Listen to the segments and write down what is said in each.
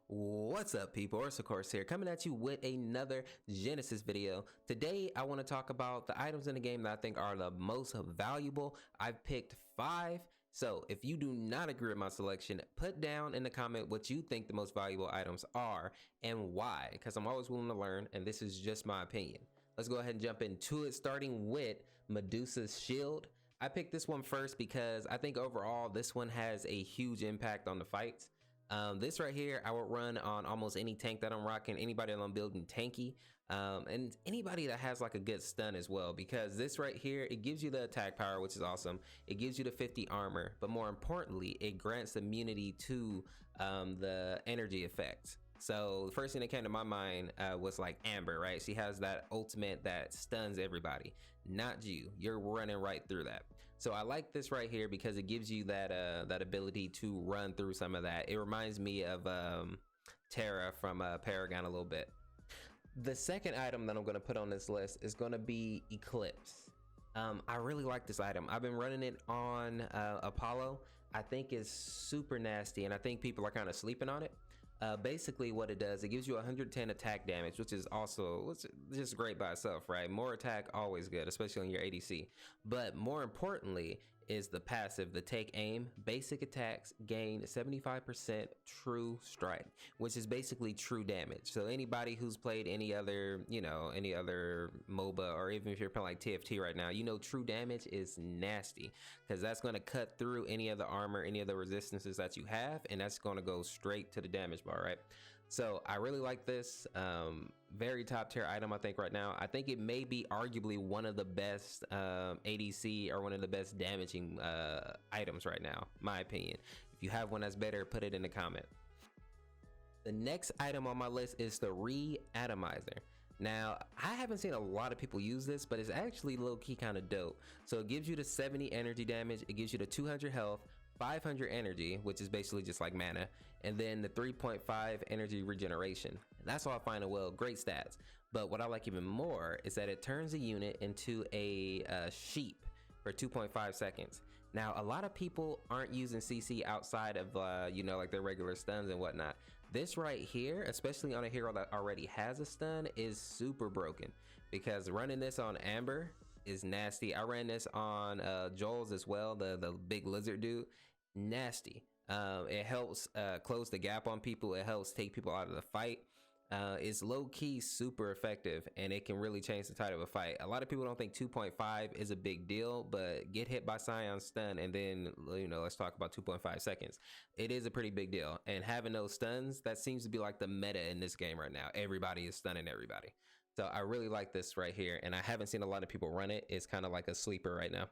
What's up, people? Orseofkorse here, coming at you with another Genesis video. Today I want to talk about the items in the game that I think are the most valuable. I've picked 5. So if you do not agree with my selection, put down in the comment what you think the most valuable items are and why, because I'm always willing to learn, and this is just my opinion. Let's go ahead and jump into it, starting with Medusa Shield. I picked this one first because I think overall this one has a huge impact on the fights. This right here, I would run on almost any tank that I'm rocking, anybody that I'm building tanky, and anybody that has like a good stun as well, because this right here, it gives you the attack power, which is awesome. It gives you the 50 armor, but more importantly, it grants immunity to the energy effects. So the first thing that came to my mind was like Amber, right? She has that ultimate that stuns everybody. Not you. You're running right through that. So I like this right here because it gives you that that ability to run through some of that. It reminds me of Terra from Paragon a little bit. The second item that I'm going to put on this list is going to be Eclipse. I really like this item. I've been running it on Apollo. I think it's super nasty, and I think people are kind of sleeping on it. Basically what it does, it gives you 110 attack damage, which is also just great by itself, right? More attack, always good, especially on your ADC. But more importantly is the passive, the take aim. Basic attacks gain 75% true strike, which is basically true damage. So anybody who's played any other, any other MOBA, or even if you're playing like TFT right now, true damage is nasty, because that's going to cut through any of the armor, any of the resistances that you have, and that's going to go straight to the damage bar, right? So I really like this. Very top tier item, I think, right now. I think it may be arguably one of the best ADC or one of the best damaging items right now, my opinion. If you have one that's better, put it in the comment. The next item on my list is the Re-Atomizer. Now, I haven't seen a lot of people use this, but it's actually low-key kind of dope. So it gives you the 70 energy damage, it gives you the 200 health, 500 energy, which is basically just like mana, and then the 3.5 energy regeneration. That's all fine and well, great stats. But what I like even more is that it turns a unit into a sheep for 2.5 seconds. Now, a lot of people aren't using CC outside of like their regular stuns and whatnot. This right here, especially on a hero that already has a stun, is super broken, because running this on Amber is nasty. I ran this on Joel's as well, the big lizard dude. Nasty. It helps close the gap on people. It helps take people out of the fight. It's low-key super effective, and it can really change the tide of a fight. A lot of people don't think 2.5 is a big deal, but get hit by Scion's stun, and then let's talk about 2.5 seconds. It is a pretty big deal, and having those stuns, that seems to be like the meta in this game right now. Everybody is stunning everybody. So I really like this right here, and I haven't seen a lot of people run it. It's kind of like a sleeper right now.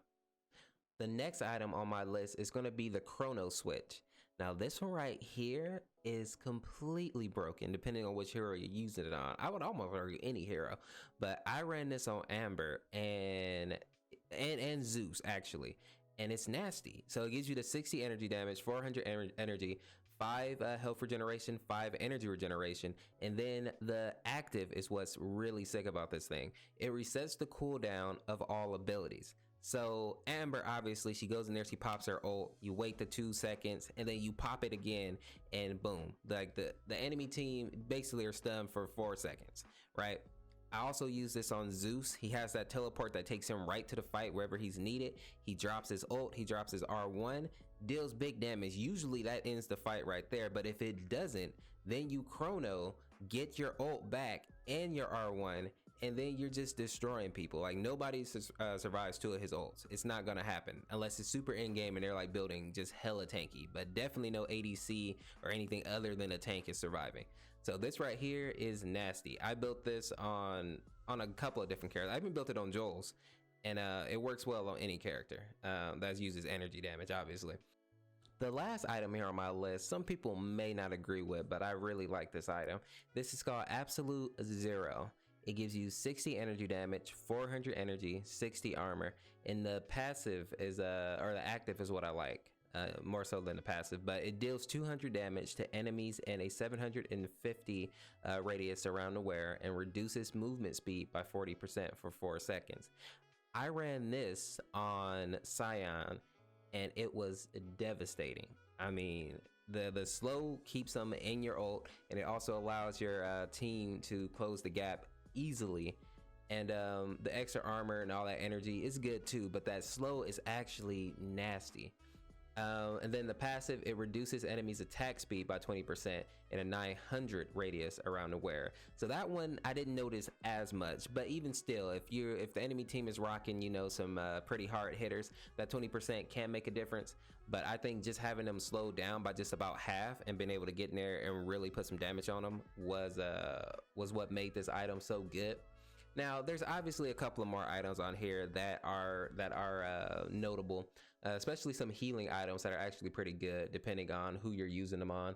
The next item on my list is going to be the Chrono Switch. Now, this one right here is completely broken depending on which hero you're using it on. I would almost argue any hero, but I ran this on Amber and Zeus actually, and it's nasty. So it gives you the 60 energy damage, 400 energy, 5 health regeneration, 5 energy regeneration, and then the active is what's really sick about this thing. It resets the cooldown of all abilities. So Amber, obviously, she goes in there, she pops her ult, you wait the 2 seconds, and then you pop it again, and boom, like the enemy team basically are stunned for 4 seconds, right? I also use this on Zeus. He has that teleport that takes him right to the fight wherever he's needed. He drops his ult, he drops his R1, deals big damage. Usually that ends the fight right there, but if it doesn't, then you chrono, get your ult back and your R1, and then you're just destroying people. Like, nobody survives 2 of his ults. It's not gonna happen unless it's super in-game and they're like building just hella tanky, but definitely no ADC or anything other than a tank is surviving. So this right here is nasty. I built this on a couple of different characters. I even built it on Joel's, and it works well on any character that uses energy damage, obviously. The last item here on my list, some people may not agree with, but I really like this item. This is called Absolute Zero. It gives you 60 energy damage, 400 energy, 60 armor, and the passive is or the active is what I like. More so than the passive, but it deals 200 damage to enemies and a 750 radius around the wearer, and reduces movement speed by 40% for 4 seconds. I ran this on Scion, and it was devastating. I mean, The slow keeps them in your ult, and it also allows your team to close the gap easily. And the extra armor and all that energy is good too, but that slow is actually nasty. And then the passive, it reduces enemies attack speed by 20% in a 900 radius around the wearer. So that one I didn't notice as much, but even still, if the enemy team is rocking, you know, some pretty hard hitters, that 20% can make a difference. But I think just having them slowed down by just about half and being able to get in there and really put some damage on them was what made this item so good. Now, there's obviously a couple of more items on here that are notable, especially some healing items that are actually pretty good depending on who you're using them on.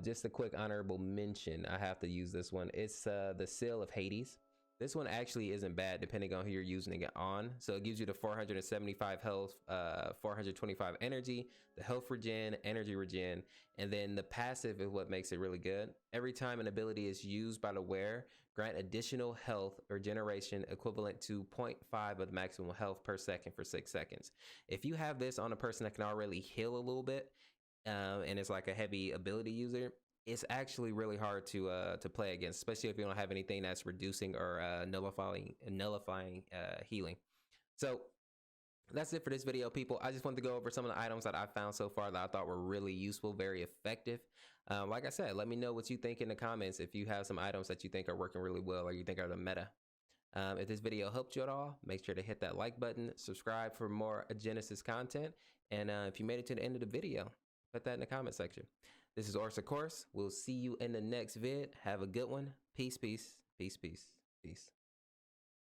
Just a quick honorable mention, I have to use this one. It's the Seal of Hades. This one actually isn't bad depending on who you're using it on. So it gives you the 475 health, 425 energy, the health regen, energy regen, and then the passive is what makes it really good. Every time an ability is used by the wearer, grant additional health or regeneration equivalent to 0.5 of the maximum health per second for 6 seconds. If you have this on a person that can already heal a little bit, and it's like a heavy ability user, it's actually really hard to play against, especially if you don't have anything that's reducing or nullifying healing. So that's it for this video, people. I just wanted to go over some of the items that I found so far that I thought were really useful, very effective. Like I said, let me know what you think in the comments if you have some items that you think are working really well or you think are the meta. If this video helped you at all, make sure to hit that like button, subscribe for more Genesis content, and if you made it to the end of the video, put that in the comment section. This is Orseofkorse. We'll see you in the next vid. Have a good one. Peace, peace, peace, peace, peace.